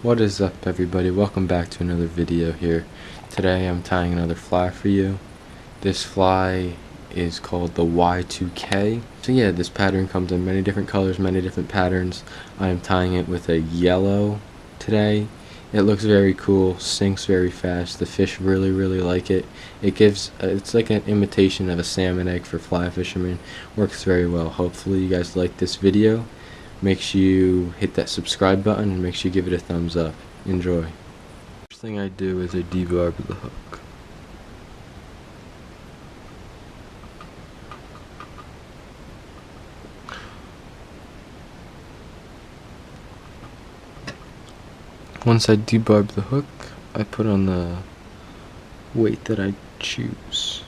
What is up, everybody? Welcome back to another video here. Today I'm tying another fly for you. This fly is called the Y2K. So yeah, this pattern comes in many different colors, many different patterns. I am tying it with a yellow today. It looks very cool, sinks very fast. The fish really like it. It's like an imitation of a salmon egg for fly fishermen. Works very well. Hopefully you guys like this video. Make sure you hit that subscribe button and make sure you give it a thumbs up. Enjoy. First thing I do is I debarb the hook. Once I debarb the hook, I put on the weight that I choose.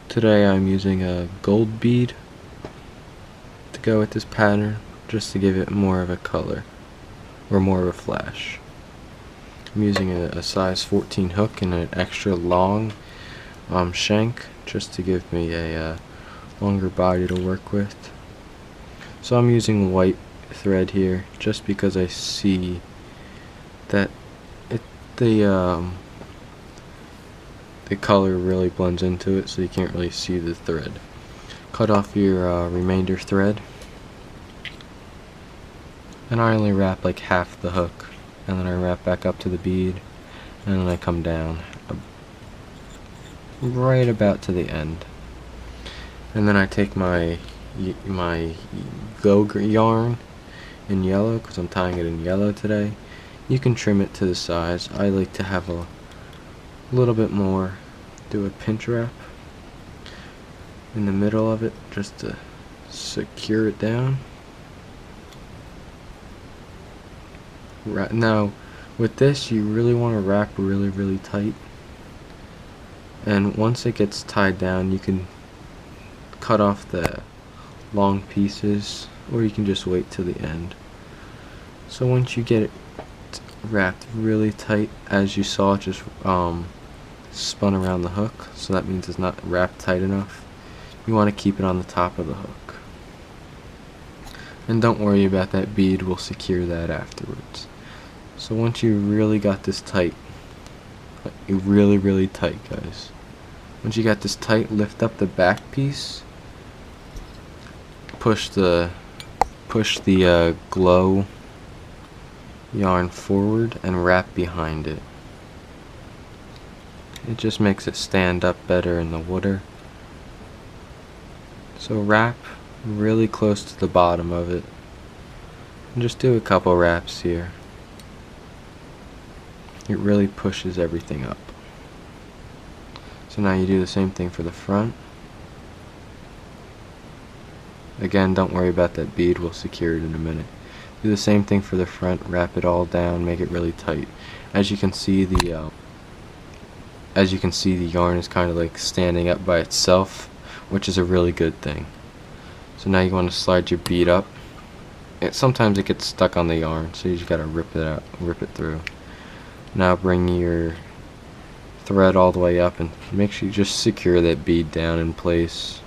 Today I'm using a gold bead to go with this pattern, just to give it more of a color, or more of a flash. I'm using a size 14 hook and an extra long shank, just to give me a longer body to work with. So I'm using white thread here, just because I see that the color really blends into it, so you can't really see the thread. Cut off your remainder thread. And I only wrap like half the hook, and then I wrap back up to the bead, and then I come down right about to the end. And then I take my go yarn in yellow, because I'm tying it in yellow today. You can trim it to the size. I like to have a little bit more. Do a pinch wrap in the middle of it, just to secure it down. Now, with this, you really want to wrap really tight, and once it gets tied down, you can cut off the long pieces, or you can just wait till the end. So once you get it wrapped really tight, as you saw, it just spun around the hook, so that means it's not wrapped tight enough. You want to keep it on the top of the hook, and don't worry about that bead, we'll secure that afterwards. So once you really got this tight, really tight, guys. Once you got this tight, lift up the back piece, push the glow yarn forward and wrap behind it. It just makes it stand up better in the water. So wrap really close to the bottom of it, and just do a couple wraps here. It really pushes everything up. So now you do the same thing for the front. Again, don't worry about that bead, we'll secure it in a minute. Do the same thing for the front, wrap it all down, make it really tight. As you can see, the yarn is kind of like standing up by itself, which is a really good thing. So now you want to slide your bead up. Sometimes it gets stuck on the yarn, so you just gotta rip it out, rip it through. Now bring your thread all the way up and make sure you just secure that bead down in place,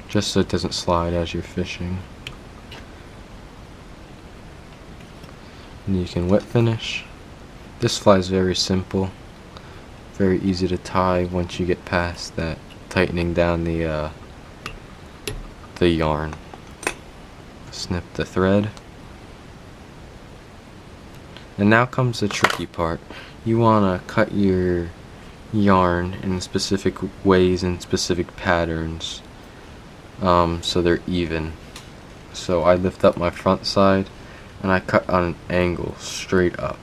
just so it doesn't slide as you're fishing. And you can wet finish. This fly is very simple, very easy to tie once you get past that tightening down the yarn. Snip the thread. And now comes the tricky part. You want to cut your yarn in specific ways and specific patterns, so they're even. So I lift up my front side and I cut on an angle straight up.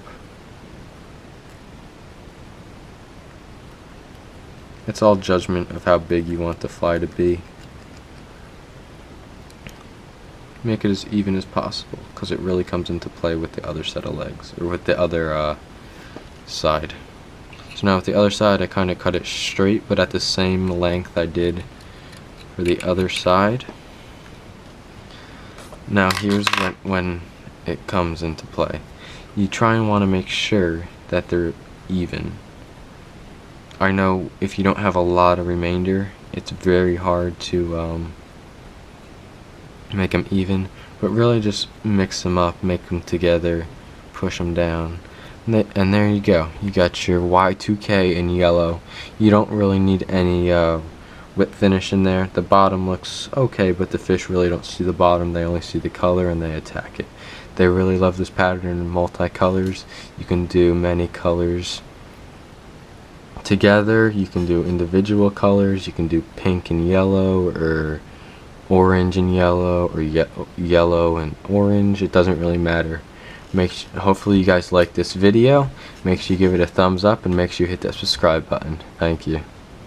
It's all judgment of how big you want the fly to be. Make it as even as possible, because it really comes into play with the other set of legs, or with the other side. So now with the other side, I kind of cut it straight, but at the same length I did for the other side. Now here's when it comes into play. You try and want to make sure that they're even. I know if you don't have a lot of remainder, it's very hard to make them even, but really just mix them up, make them together, push them down, and there you go. You got your Y2K in yellow. You don't really need any whip finish in there. The bottom looks okay, but the fish really don't see the bottom. They only see the color and they attack it. They really love this pattern in multicolors. You can do many colors together. You can do individual colors. You can do pink and yellow, or orange and yellow, or yellow and orange. It doesn't really matter. Hopefully you guys like this video. Make sure you give it a thumbs up and make sure you hit that subscribe button. Thank you.